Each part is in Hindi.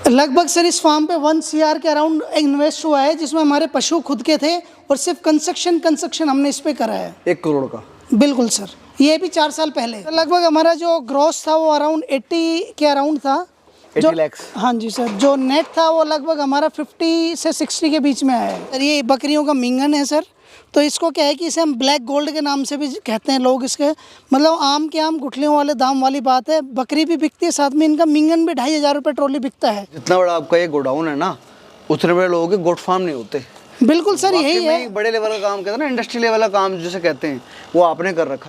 लगभग सर इस फार्म पे 1 CR के अराउंड इन्वेस्ट हुआ है, जिसमें हमारे पशु खुद के थे और सिर्फ कंस्ट्रक्शन हमने इस पे करा है। 1 करोड़ का? बिल्कुल सर, ये भी 4 साल पहले। लगभग हमारा जो ग्रॉस था वो अराउंड 80 के अराउंड था। 80 लाख? हाँ जी सर। जो नेट था वो लगभग हमारा 50 से 60 के बीच में आया है सर। ये बकरियों का मिंगन है सर, तो इसको क्या है कि इसे हम ब्लैक गोल्ड के नाम से भी कहते हैं लोग। इसके मतलब आम के आम गुठलियों वाले दाम वाली बात है। बकरी भी बिकती है, साथ में इनका मिंगन भी 2500 रुपये ट्रॉली बिकता है। जितना बड़ा आपका ये गोडाउन है ना, उतने बड़े लोगों के गोट फार्म नहीं होते। बिल्कुल सर, यही है। बड़े लेवल का काम कहते हैं ना, इंडस्ट्री लेवल का काम जिसे कहते हैं, वो आपने कर रखा।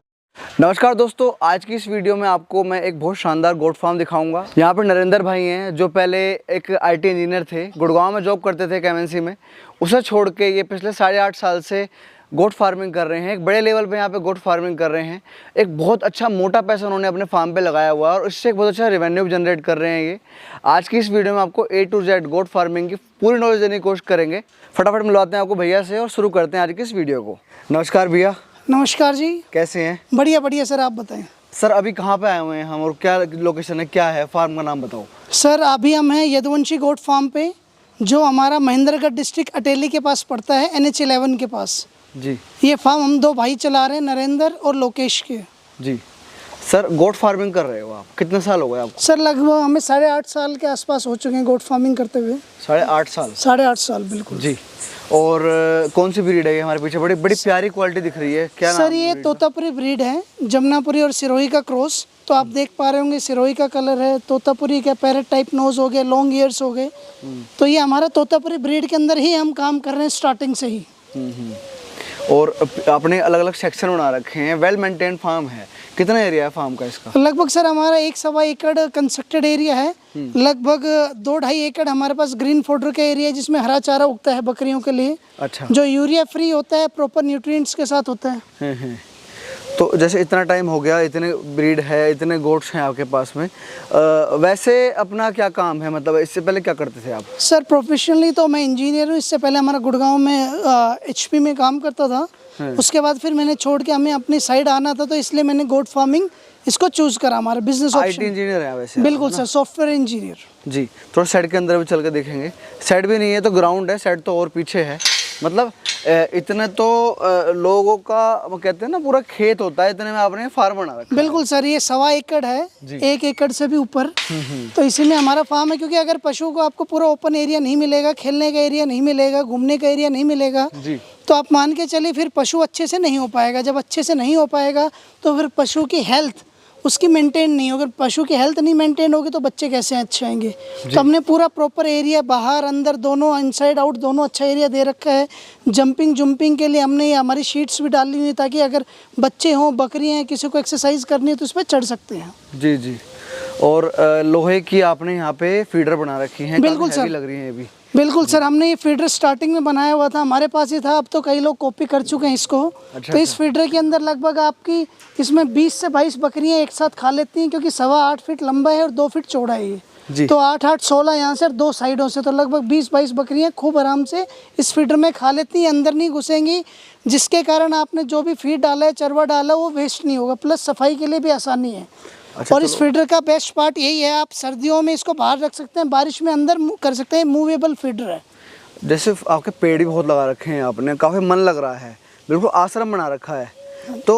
नमस्कार दोस्तों, आज की इस वीडियो में आपको मैं एक बहुत शानदार गोट फार्म दिखाऊंगा। यहाँ पर नरेंद्र भाई हैं, जो पहले एक IT इंजीनियर थे, गुड़गांव में जॉब करते थे एक MNC में। उसे छोड़ के ये पिछले 8.5 साल से गोट फार्मिंग कर रहे हैं। एक बड़े लेवल पे यहाँ पे गोट फार्मिंग कर रहे हैं। एक बहुत अच्छा मोटा पैसा उन्होंने अपने फार्म पे लगाया हुआ है और इससे एक बहुत अच्छा रेवेन्यू भी जनरेट कर रहे हैं ये। आज की इस वीडियो में आपको A to Z goat farming की पूरी नॉलेज देने की कोशिश करेंगे। फटाफट मिलवाते हैं आपको भैया से और शुरू करते हैं आज की इस वीडियो को। नमस्कार भैया। नमस्कार जी। कैसे हैं? बढ़िया बढ़िया सर, आप बताएं। सर अभी कहाँ पे आए हुए हैं हम और क्या लोकेशन है, क्या है फार्म का नाम बताओ। सर अभी हम हैं यदुवंशी गोट फार्म पे, जो हमारा महेंद्रगढ़ डिस्ट्रिक्ट अटेली के पास पड़ता है, NH 11 के पास जी। ये फार्म हम 2 भाई चला रहे हैं, नरेंद्र और लोकेश के। जी सर, गोट फार्मिंग कर रहे हो आप, कितने साल हो गए आपको? सर लगभग हमें 8.5 साल के आसपास हो चुके हैं गोट फार्मिंग करते हुए। 8.5 साल? 8.5 साल बिल्कुल जी। और कौन सी ब्रीड है ये हमारे पीछे? बड़ी बड़ी प्यारी क्वालिटी दिख रही है, क्या नाम सर? ये तोतापुरी ब्रीड है, जमुनापुरी और सिरोही का क्रॉस। तो आप देख पा रहे होंगे सिरोही का कलर है, तोतापुरी का पैरेट टाइप नोज हो गए, लॉन्ग ईयर्स हो गए। तो ये हमारा तोतापुरी ब्रीड के अंदर ही हम काम कर रहे हैं स्टार्टिंग से ही। और आपने अलग अलग सेक्शन बना रखे हैं, वेल मेंटेन फार्म है। कितना एरिया है फार्म का इसका? लगभग सर हमारा 1.25 एकड़ कंस्ट्रक्टेड एरिया है। लगभग 2-2.5 एकड़ हमारे पास ग्रीन फॉडर का एरिया है, जिसमें हरा चारा उगता है बकरियों के लिए। अच्छा। जो यूरिया फ्री होता है, प्रॉपर न्यूट्रिएंट्स के साथ होता है। तो जैसे इतना टाइम हो गया, इतने ब्रीड है, इतने गोट्स हैं आपके पास में, वैसे अपना क्या काम है, मतलब इससे पहले क्या करते थे आप? सर प्रोफेशनली तो मैं इंजीनियर हूँ। इससे पहले हमारा गुड़गांव में HP में काम करता था। उसके बाद फिर मैंने छोड़ के हमें अपनी साइड आना था, तो इसलिए मैंने गोट फार्मिंग इसको चूज करा, हमारा बिजनेस ऑप्शन। IT इंजीनियर है वैसे? बिल्कुल सर, सॉफ्टवेयर इंजीनियर। जी। थोड़ा साइड के अंदर भी चल के देखेंगे। साइड भी नहीं है तो ग्राउंड है, साइड तो और पीछे है। मतलब इतने तो लोगों का वो कहते हैं ना पूरा खेत होता है, इतने में आपने फार्म बना रखा है। बिल्कुल सर, ये 1.25 एकड़ है, 1 एकड़ से भी ऊपर। तो इसी में हमारा फार्म है, क्योंकि अगर पशु को आपको पूरा ओपन एरिया नहीं मिलेगा, खेलने का एरिया नहीं मिलेगा, घूमने का एरिया नहीं मिलेगा, तो आप मान के चलिए फिर पशु अच्छे से नहीं हो पाएगा। जब अच्छे से नहीं हो पाएगा तो फिर पशु की हेल्थ उसकी मेंटेन नहीं होगी। पशु की हेल्थ नहीं मेंटेन होगी तो बच्चे कैसे अच्छे आएंगे। तो हमने पूरा प्रॉपर एरिया, बाहर अंदर दोनों, इनसाइड आउट दोनों अच्छा एरिया दे रखा है। जंपिंग के लिए हमने हमारी शीट्स भी डाली हुई है, ताकि अगर बच्चे हों, बकरियाँ हैं, किसी को एक्सरसाइज करनी है तो इस पर चढ़ सकते हैं। जी जी। और लोहे की आपने यहाँ पे फीडर बना रखी है? बिल्कुल सर, लग रही है अभी। बिल्कुल सर, हमने ये फीडर स्टार्टिंग में बनाया हुआ था, हमारे पास ही था। अब तो कई लोग कॉपी कर चुके हैं इसको। तो इस फीडर के अंदर लगभग आपकी इसमें 20 से 22 बकरियां एक साथ खा लेती हैं, क्योंकि 8.25 फीट लंबा है और 2 फीट चौड़ा है ये। तो 8-8 16 यहाँ से 2 साइडों से, तो लगभग 20-22 बकरियां खूब आराम से इस फीडर में खा लेती हैं, अंदर नहीं घुसेंगी, जिसके कारण आपने जो भी फीड डाला है, चरवा डाला, वो वेस्ट नहीं होगा। प्लस सफाई के लिए भी आसानी है। अच्छा, और इस फीडर का बेस्ट पार्ट यही है, आप सर्दियों में इसको बाहर रख सकते हैं, बारिश में अंदर कर सकते हैं। मूवेबल फीडर है। जैसे आपके पेड़ भी बहुत लगा रखे हैं आपने, काफ़ी मन लग रहा है, बिल्कुल आश्रम बना रखा है। तो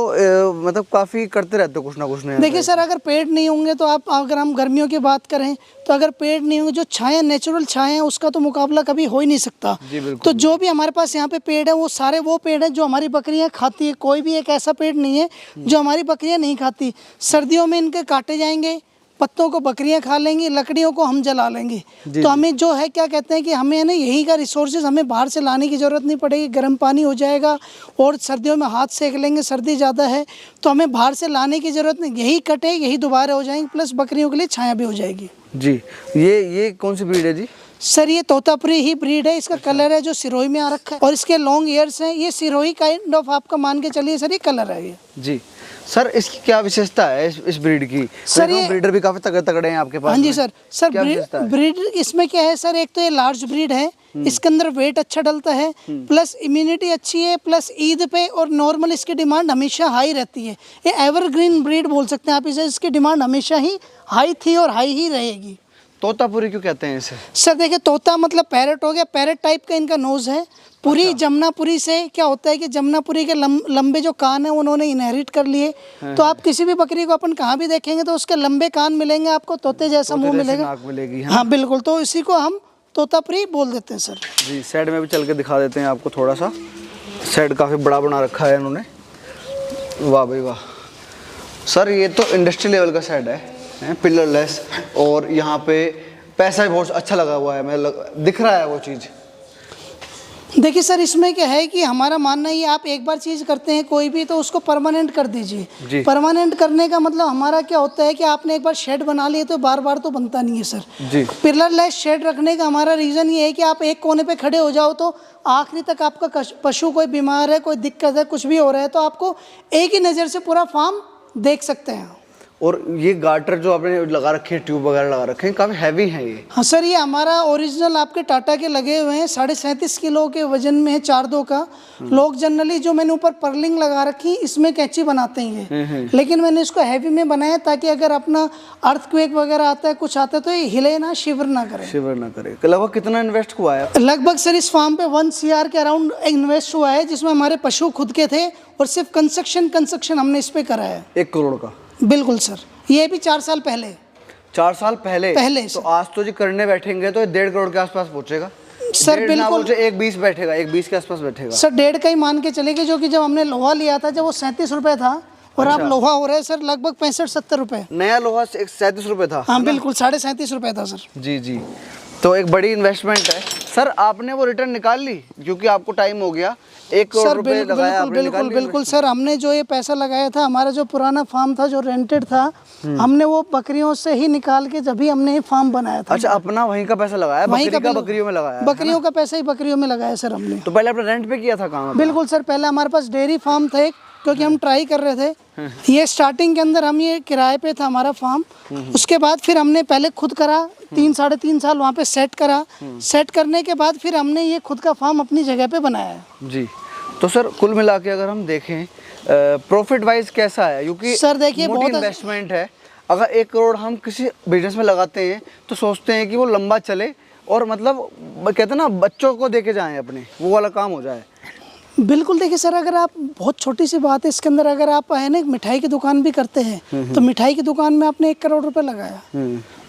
मतलब काफ़ी करते रहते हो कुछ ना कुछ। नहीं देखिए सर, अगर पेड़ नहीं होंगे तो आप, अगर हम गर्मियों की बात करें तो अगर पेड़ नहीं होंगे, जो छाया, नेचुरल छाया है, उसका तो मुकाबला कभी हो ही नहीं सकता। तो जो भी हमारे पास यहाँ पे पेड़ है, वो सारे वो पेड़ है जो हमारी बकरियाँ खाती है। कोई भी एक ऐसा पेड़ नहीं है जो हमारी बकरियाँ नहीं खाती। सर्दियों में इनके काटे जाएंगे, पत्तों को बकरियां खा लेंगी, लकड़ियों को हम जला लेंगे। तो हमें जो है क्या कहते हैं कि हमें ना यही का रिसोर्सेज, हमें बाहर से लाने की ज़रूरत नहीं पड़ेगी। गर्म पानी हो जाएगा और सर्दियों में हाथ सेक लेंगे, सर्दी ज़्यादा है तो हमें बाहर से लाने की ज़रूरत नहीं। यही कटे, यही दोबारा हो जाएंगे, प्लस बकरियों के लिए छाया भी हो जाएगी। जी। ये कौन सी ब्रीड है जी? सर ये तोतापुरी ही ब्रीड है। इसका कलर है जो सिरोही में आ रखा है, और इसके लॉन्ग ईयर्स हैं। ये सिरोही काइंड ऑफ आपका मान के चलिए सर, ये कलर है ये। जी सर, इसकी क्या विशेषता है इस ब्रीड की? सर ये ब्रीडर भी काफी तगड़े हैं आपके पास। हाँ जी सर। ब्रीड इसमें क्या है सर, एक तो ये लार्ज ब्रीड है, इसके अंदर वेट अच्छा डलता है, प्लस इम्यूनिटी अच्छी है, प्लस ईद पे और नॉर्मल इसकी डिमांड हमेशा हाई रहती है। ये एवरग्रीन ब्रीड बोल सकते हैं आप इसे। इसकी डिमांड हमेशा ही हाई थी और हाई ही रहेगी। तोतापुरी क्यों कहते हैं इसे? सर देखिए, तोता मतलब पैरेट हो गया, पैरेट टाइप का इनका नोज है। पूरी जमुनापुरी से क्या होता है कि जमुनापुरी के लंबे जो कान है उन्होंने इनहेरिट कर लिए। तो आप किसी भी बकरी को अपन कहाँ भी देखेंगे तो उसके लंबे कान मिलेंगे आपको, तोते जैसा मुंह मिलेगा। नाक मिलेगी, है ना? हाँ बिल्कुल, तो इसी को हम तोतापुरी बोल देते हैं सर। जी, साइड में भी चल के दिखा देते हैं आपको थोड़ा सा। साइड काफ़ी बड़ा बना रखा है इन्होंने, वाह भाई वाह। सर ये तो इंडस्ट्री लेवल का सेट है, पिलरलेस, और यहाँ पे पैसा भी बहुत अच्छा लगा हुआ है, दिख रहा है वो चीज़। देखिए सर, इसमें क्या है कि हमारा मानना ये, आप एक बार चीज़ करते हैं कोई भी तो उसको परमानेंट कर दीजिए। परमानेंट करने का मतलब हमारा क्या होता है कि आपने एक बार शेड बना लिए तो बार बार तो बनता नहीं है सर जी। पिलरलेस शेड रखने का हमारा रीज़न ये है कि आप एक कोने पे खड़े हो जाओ तो आखिरी तक आपका पशु कोई बीमार है, कोई दिक्कत है, कुछ भी हो रहा है तो आपको एक ही नज़र से पूरा फार्म देख सकते हैं। और ये गार्टर जो आपने लगा रखे हैं, ट्यूब वगैरह लगा रखे हैं, काफ़ी हैवी है ये। हाँ सर, ये हमारा ओरिजिनल आपके टाटा के लगे हुए हैं, 37.5 किलो के वजन में है, 4-2 का। लोग जनरली जो मैंने ऊपर पर्लिंग लगा रखी इसमें कैंची बनाते हैं, लेकिन मैंने इसको हैवी में बनाया ताकि अगर अपना अर्थक्वेक वगैरह आता है, कुछ आता है तो ये हिले ना, शिवर ना करे। लगभग कितना इन्वेस्ट हुआ है? लगभग सर इस फार्म पे 1 CR के अराउंड इन्वेस्ट हुआ है, जिसमें हमारे पशु खुद के थे और सिर्फ कंस्ट्रक्शन हमने इस पे करा है। 1 करोड़ का? बिल्कुल सर, ये भी 4 साल पहले। 4 साल पहले तो आज तो जी करने बैठेंगे तो 1.5 करोड़ के आसपास पहुंचेगा सर। बिल्कुल, 1.20 बैठेगा, 1.20 के आसपास बैठेगा सर। 1.5 का ही मान के चलेंगे, जो कि जब हमने लोहा लिया था जब वो 37 रुपए था और अब लोहा हो रहा है सर लगभग 65-70 रुपए। नया लोहा 37 रुपए था? हाँ बिल्कुल, 37.5 रुपए था सर। जी जी, तो एक बड़ी इन्वेस्टमेंट है सर। आपने वो रिटर्न निकाल ली क्योंकि आपको टाइम हो गया? 1 करोड़ रुपए लगाया आपने? बिल्कुल सर, हमने जो ये पैसा लगाया था, हमारा जो पुराना फार्म था जो रेंटेड था, हमने वो बकरियों से ही निकाल के जब भी हमने ये फार्म बनाया था। अच्छा, अपना वहीं का पैसा लगाया? बकरियों में लगाया? बकरियों का पैसा ही बकरियों में लगाया सर हमने। तो पहले आपने रेंट पे किया था काम? बिल्कुल सर, पहले हमारे पास डेयरी फार्म था एक, क्योंकि हम ट्राई कर रहे थे। ये स्टार्टिंग के अंदर हम ये किराए पे था हमारा फार्म। उसके बाद फिर हमने पहले खुद करा, 3-3.5 साल वहाँ पे सेट करा। सेट करने के बाद फिर हमने ये खुद का फार्म अपनी जगह पे बनाया जी। तो सर कुल मिला के अगर हम देखें प्रॉफिट वाइज कैसा है? क्योंकि सर देखिए, बहुत इन्वेस्टमेंट है। अगर 1 करोड़ हम किसी बिजनेस में लगाते हैं तो सोचते हैं कि वो लंबा चले और मतलब कहते हैं ना, बच्चों को देके जाएं अपने, वो वाला काम हो जाए। बिल्कुल, देखिए सर, अगर आप, बहुत छोटी सी बात है इसके अंदर, अगर आप है ना मिठाई की दुकान भी करते हैं तो मिठाई की दुकान में आपने 1 करोड़ रुपए लगाया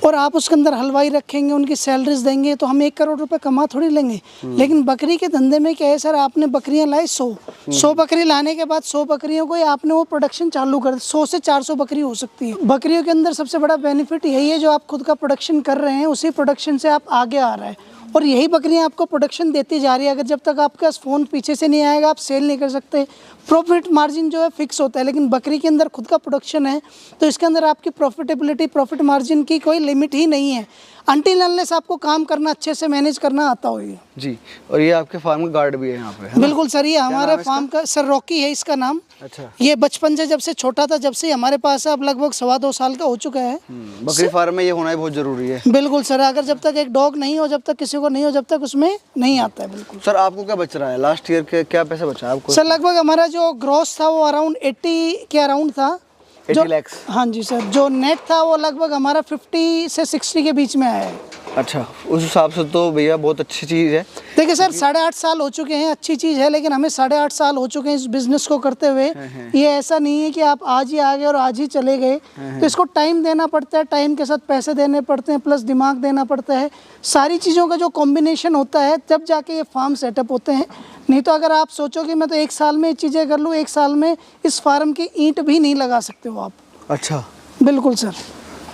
और आप उसके अंदर हलवाई रखेंगे, उनकी सैलरीज देंगे तो हम 1 करोड़ रुपए कमा थोड़ी लेंगे। लेकिन बकरी के धंधे में क्या है सर, आपने बकरियां लाई 100 बकरी लाने के बाद 100 बकरियों को आपने वो प्रोडक्शन चालू कर, 100 से 400 बकरी हो सकती है। बकरियों के अंदर सबसे बड़ा बेनिफिट यही है, जो आप खुद का प्रोडक्शन कर रहे हैं उसी प्रोडक्शन से आप आगे आ रहे हैं और यही बकरियां आपको प्रोडक्शन देती जा रही है। अगर जब तक आपके पास फ़ोन पीछे से नहीं आएगा आप सेल नहीं कर सकते। प्रॉफिट मार्जिन जो है फिक्स होता है, लेकिन बकरी के अंदर खुद का प्रोडक्शन है तो इसके अंदर आपकी प्रॉफिटेबिलिटी, प्रॉफिट मार्जिन की कोई लिमिट ही नहीं है, अनटिल अनलेस आपको काम करना अच्छे से मैनेज करना आता हो। ये जी, और ये आपके फार्म का गार्ड भी है यहाँ पे? बिल्कुल सर, ये हमारे फार्म का सर रॉकी है इसका नाम। अच्छा। ये बचपन से, जब से छोटा था, जब से हमारे पास है, अब लगभग 2.25 साल का हो चुका है। बकरी फार्म में ये होना ही बहुत जरूरी है। बिल्कुल सर, अगर जब तक एक डॉग नहीं हो, जब तक किसी को नहीं हो, जब तक उसमें नहीं आता है। बिल्कुल सर, आपको क्या बच रहा है? लास्ट ईयर के क्या पैसा बचा है आपको? सर लगभग हमारा जो ग्रॉस था वो अराउंड 80 के अराउंड था। 80 लाख? हाँ जी सर। जो नेट था वो लगभग हमारा 50 से 60 के बीच में आया है। अच्छा, उस हिसाब से तो भैया बहुत अच्छी चीज़ है। देखिए सर, 8.5 साल हो चुके हैं, अच्छी चीज़ है, लेकिन हमें 8.5 साल हो चुके हैं इस बिज़नेस को करते हुए। ये ऐसा नहीं है कि आप आज ही आ गए और आज ही चले गए, तो इसको टाइम देना पड़ता है, टाइम के साथ पैसे देने पड़ते हैं, प्लस दिमाग देना पड़ता है। सारी चीज़ों का जो कॉम्बिनेशन होता है तब जाके ये फार्म सेटअप होते हैं। नहीं तो अगर आप सोचो कि मैं तो 1 साल में चीज़ें कर लूँ, 1 साल में इस फार्म की ईंट भी नहीं लगा सकते हो आप। अच्छा, बिल्कुल सर,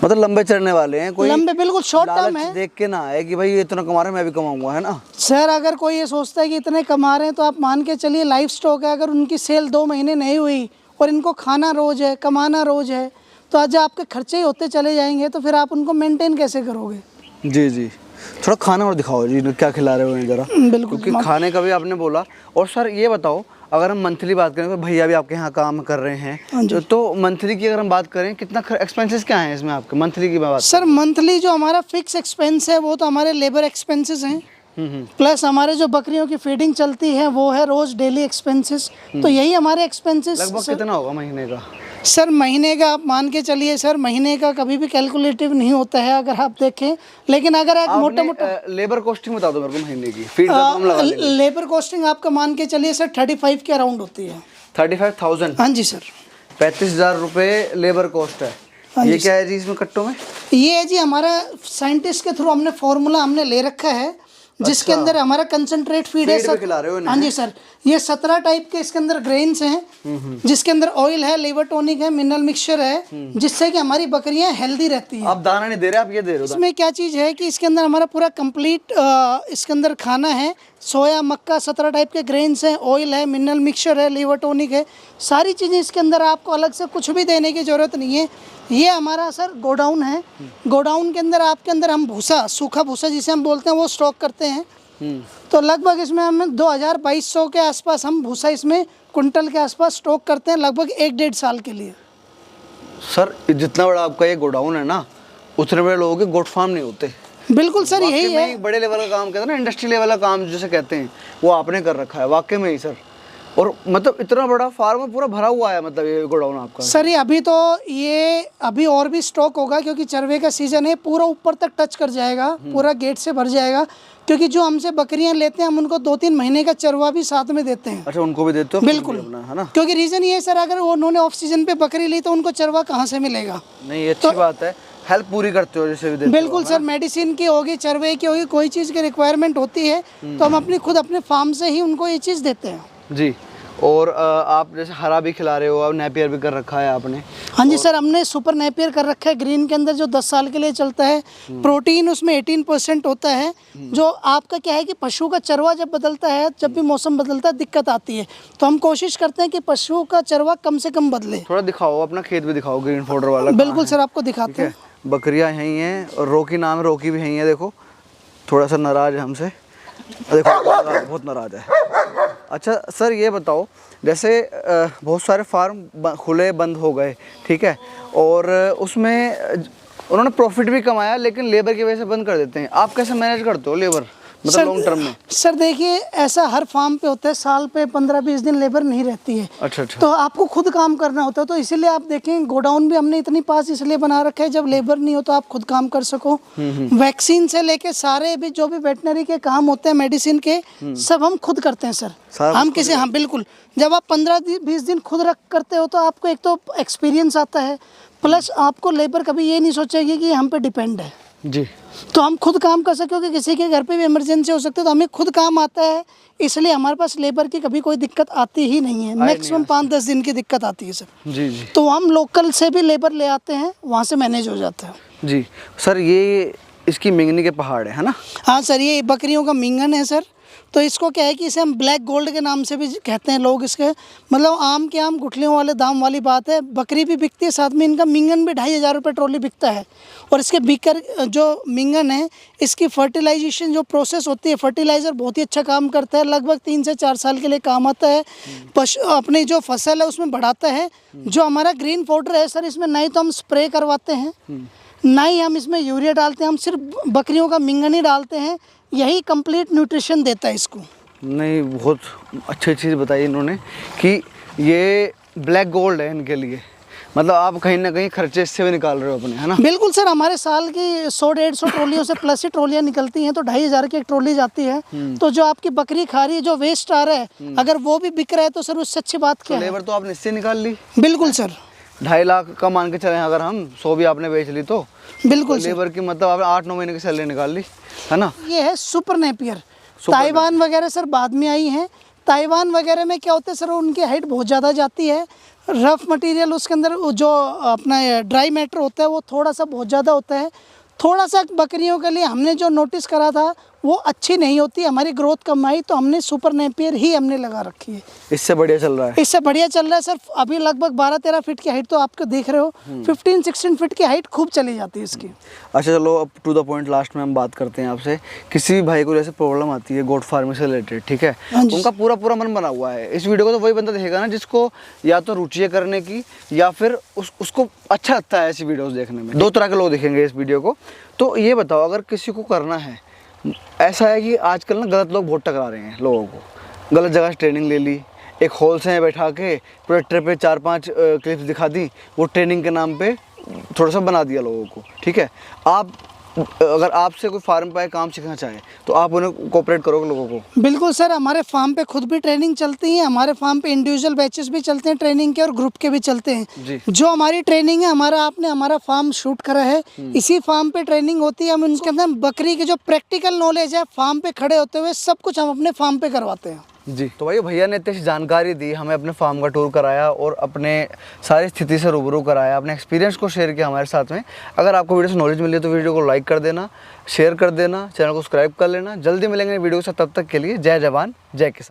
मतलब लंबे चढ़ने वाले हैं, कोई लंबे, बिल्कुल शॉर्ट टर्म है। देख के ना आए कि भाई ये इतना कमा रहे हैं मैं भी कमाऊंगा, है ना सर। अगर कोई ये सोचता है कि इतने कमा रहे हैं तो आप मान के चलिए लाइफ स्टॉक है, अगर उनकी सेल 2 महीने नहीं हुई और इनको खाना रोज है, कमाना रोज है, तो आज आपके खर्चे ही होते चले जाएंगे, तो फिर आप उनको मेंटेन कैसे करोगे? जी जी, थोड़ा खाना और दिखाओ जी, क्या खिला रहे हो जरा। बिल्कुल, क्योंकि खाने का भी आपने बोला। और सर ये बताओ, अगर हम मंथली बात करें तो भैया भी आपके यहाँ काम कर रहे हैं, तो मंथली की अगर हम बात करें, कितना एक्सपेंसेस क्या हैं इसमें आपके मंथली की बात? सर मंथली जो हमारा फिक्स एक्सपेंस है वो तो हमारे लेबर एक्सपेंसेस हैं, प्लस हमारे जो बकरियों की फीडिंग चलती है वो है रोज डेली एक्सपेंसेस। तो यही हमारे एक्सपेंसेस। लगभग कितना होगा महीने का? सर महीने का आप मान के चलिए सर, महीने का कभी भी कैलकुलेटिव नहीं होता है अगर आप देखें, लेकिन अगर एक मोटा मोटा लेबर कॉस्टिंग बता दो मेरे को महीने की, फीट का हम लगा लेंगे। लेबर कॉस्टिंग आपका मान के चलिए सर 35 के अराउंड होती है। 35,000? हाँ जी सर। 35,000 रुपये लेबर कॉस्ट है। ये क्या है जी इसमें कट्टों में? ये है जी हमारा साइंटिस्ट के थ्रू हमने फॉर्मूला हमने ले रखा है, जिसके अंदर हमारा कंसंट्रेट फीड है सर। खिला रहे हो? हाँ जी सर, ये 17 टाइप के इसके अंदर ग्रेन्स हैं, जिसके अंदर ऑयल है, लिवर टॉनिक है, मिनरल मिक्सचर है, जिससे कि हमारी बकरियां हेल्दी रहती हैं। आप दाना नहीं दे रहे, आप ये दे रहे हो। इसमें क्या चीज़ है कि इसके अंदर हमारा पूरा कंप्लीट इसके अंदर खाना है, सोया, मक्का, 17 टाइप के ग्रेन्स हैं, ऑयल है, मिनरल मिक्सचर है, लिवर टॉनिक है, सारी चीज़ें इसके अंदर। आपको अलग से कुछ भी देने की ज़रूरत नहीं है। ये हमारा सर गोडाउन है। गोडाउन के अंदर आपके अंदर हम भूसा, सूखा भूसा जिसे हम बोलते हैं, वो स्टॉक करते हैं। तो लगभग इसमें हमें 2200 के आसपास हम भूसा इसमें कुंटल के आसपास स्टॉक करते हैं, लगभग 1-1.5 साल के लिए। सर जितना बड़ा आपका ये गोडाउन है ना, उतने बड़े लोगों के गोट फार्म नहीं होते। बिल्कुल सर, यही है। बड़े लेवल का काम कहते हैं ना, इंडस्ट्री लेवल का काम जिसे कहते हैं, वो आपने कर रखा है वाकई में ही सर। और मतलब इतना बड़ा फार्म पूरा भरा हुआ है, मतलब ये गोडाउन आपका। सर ये अभी तो ये अभी और भी स्टॉक होगा, क्योंकि चरवे का सीजन है, पूरा ऊपर तक टच कर जाएगा, पूरा गेट से भर जाएगा। क्योंकि जो हमसे बकरियां लेते हैं, हम उनको 2-3 महीने का चरवा भी साथ में देते हैं। अच्छा, उनको भी देते हो? बिल्कुल, है ना। क्योंकि रीजन ये है सर, अगर उन्होंने ऑफ सीजन पे बकरी ली तो उनको चरवा कहाँ से मिलेगा। नहीं, ये अच्छी बात है, हेल्प पूरी करते हो जैसे भी देते हो। बिल्कुल सर, मेडिसिन की होगी, चरवे की होगी, कोई चीज़ की रिक्वायरमेंट होती है तो हम अपने फार्म से ही उनको ये चीज़ देते हैं जी। और आप जैसे हरा भी खिला रहे हो, अब नेपियर भी कर रखा है आपने? हाँ जी सर, हमने सुपर नेपियर कर रखा है ग्रीन के अंदर, जो 10 साल के लिए चलता है। प्रोटीन उसमें 18% होता है। जो आपका क्या है कि पशु का चरवा जब बदलता है, जब भी मौसम बदलता है, दिक्कत आती है, तो हम कोशिश करते हैं कि पशु का चरवा कम से कम बदले। थोड़ा दिखाओ, अपना खेत भी दिखाओ, ग्रीन फोल्डर वाला। बिल्कुल सर, आपको दिखाते हैं। बकरियां यहीं हैं, और रोकी नाम है, रोकी भी यहीं है। देखो थोड़ा सा नाराज है हमसे, देखो बहुत नाराज है। अच्छा सर, ये बताओ, जैसे बहुत सारे फार्म खुले बंद हो गए, ठीक है, और उसमें उन्होंने प्रॉफिट भी कमाया, लेकिन लेबर की वजह से बंद कर देते हैं। आप कैसे मैनेज करते हो लेबर, मतलब लॉन्ग टर्म में? सर देखिए, ऐसा हर फार्म पे होता है, साल पे 15-20 दिन लेबर नहीं रहती है। अच्छा। तो आपको खुद काम करना होता है, तो इसीलिए आप देखें गोडाउन भी हमने इतनी पास इसलिए बना रखा है, जब लेबर नहीं हो तो आप खुद काम कर सको। वैक्सीन से लेके सारे भी जो भी वेटनरी के काम होते हैं, मेडिसिन के, सब हम खुद करते हैं सर। हम किसी, हाँ बिल्कुल, जब आप 15-20 दिन खुद रख करते हो तो आपको एक तो एक्सपीरियंस आता है, प्लस आपको लेबर कभी ये नहीं सोचेगी कि हम पे डिपेंड है जी। तो हम खुद काम कर सकते, क्योंकि किसी के घर पे भी इमरजेंसी हो सकती है, तो हमें खुद काम आता है, इसलिए हमारे पास लेबर की कभी कोई दिक्कत आती ही नहीं है। मैक्सिमम 5-10 दिन की दिक्कत आती है सर। जी। तो हम लोकल से भी लेबर ले आते हैं, वहाँ से मैनेज हो जाता है जी। सर ये इसकी मिंगनी के पहाड़ है ना? हाँ सर, ये बकरियों का मिंगन है सर। तो इसको क्या है कि इसे हम ब्लैक गोल्ड के नाम से भी कहते हैं लोग। इसके मतलब आम के आम गुठलियों वाले दाम वाली बात है। बकरी भी बिकती है, साथ में इनका मिंगन भी 2,500 रुपये ट्रॉली बिकता है। और इसके बिकर जो मिंगन है, इसकी फर्टिलाइजेशन जो प्रोसेस होती है, फर्टिलाइज़र बहुत ही अच्छा काम करता है, लगभग 3 से 4 साल के लिए काम आता है। अपनी जो फसल है उसमें बढ़ाता है। जो हमारा ग्रीन पाउडर है सर, इसमें ना ही तो हम स्प्रे करवाते हैं, ना ही हम इसमें यूरिया डालते हैं, हम सिर्फ बकरियों का मिंगन ही डालते हैं। यही कंप्लीट न्यूट्रिशन देता है इसको। नहीं, बहुत अच्छी चीज़ बताई इन्होंने कि ये ब्लैक गोल्ड है इनके लिए। मतलब आप कहीं ना कहीं खर्चे इससे भी निकाल रहे हो अपने, है ना? बिल्कुल सर, हमारे साल की 100-150 ट्रॉलियों से प्लस ही ट्रॉलियाँ निकलती हैं, तो 2,500 की एक ट्रॉली जाती है। तो जो आपकी बकरी खा रही है, जो वेस्ट आ रहा है, अगर वो भी बिक रहा है तो सर उससे अच्छी बात क्या है? लेबर तो आपने इससे निकाल ली। बिल्कुल सर, 2.5 लाख का मान के चले, अगर हम 100 भी आपने बेच ली तो बिल्कुल लेबर की मतलब आपने 8-9 महीने की सैलरी निकाल ली, है ना? ये है सुपर नेपियर। ताइवान वगैरह सर बाद में आई हैं। ताइवान वगैरह में क्या होता है सर, उनकी हाइट बहुत ज़्यादा जाती है, रफ मटेरियल उसके अंदर जो अपना ड्राई मैटर होता है वो थोड़ा सा बहुत ज़्यादा होता है। थोड़ा सा बकरियों के लिए हमने जो नोटिस करा था वो अच्छी नहीं होती, हमारी ग्रोथ कम आई, तो हमने सुपर नेपियर ही हमने लगा रखी है। इससे बढ़िया चल रहा है? इससे बढ़िया चल रहा है सर। अभी लगभग 12-13 फीट की हाइट तो आपको देख रहे हो, 15-16 फीट की हाइट खूब चली जाती है इसकी। अच्छा चलो, अब टू द पॉइंट लास्ट में हम बात करते हैं आपसे। किसी भी भाई को जैसे प्रॉब्लम आती है गोट फार्मिंग से रिलेटेड, ठीक है, उनका पूरा मन बना हुआ है। इस वीडियो को तो वही बंदा देखेगा ना जिसको या तो रुचि है करने की, या फिर उसको अच्छा लगता है ऐसी वीडियोस देखने में। 2 तरह के लोग देखेंगे इस वीडियो को। तो ये बताओ, अगर किसी को करना है, ऐसा है कि आजकल ना गलत लोग बहुत टकरा रहे हैं लोगों को, गलत जगह से ट्रेनिंग ले ली, एक हॉल से बैठा के प्रोजेक्टर पे 4-5 क्लिप्स दिखा दी, वो ट्रेनिंग के नाम पे थोड़ा सा बना दिया लोगों को। ठीक है, आप अगर आपसे कोई फार्म पे काम सीखना चाहे तो आप उन्हें कोऑपरेट करोगे लोगों को? बिल्कुल सर, हमारे फार्म पे खुद भी ट्रेनिंग चलती है, हमारे फार्म पे इंडिविजुअल बैचेस भी चलते हैं ट्रेनिंग के और ग्रुप के भी चलते जी। हैं। जो हमारी ट्रेनिंग है, आपने हमारा फार्म शूट करा है, इसी फार्म पे ट्रेनिंग होती है। हम उनके अंदर बकरी के जो प्रैक्टिकल नॉलेज है फार्म पे खड़े होते हुए सब कुछ हम अपने फार्म पे करवाते हैं। जी, तो भाई भैया ने इतनी जानकारी दी, हमें अपने फार्म का टूर कराया और अपने सारी स्थिति से रूबरू कराया, अपने एक्सपीरियंस को शेयर किया हमारे साथ में। अगर आपको वीडियो से नॉलेज मिली है तो वीडियो को लाइक कर देना, शेयर कर देना, चैनल को सब्सक्राइब कर लेना। जल्दी मिलेंगे वीडियो से, तब तक के लिए जय जवान जय किसान।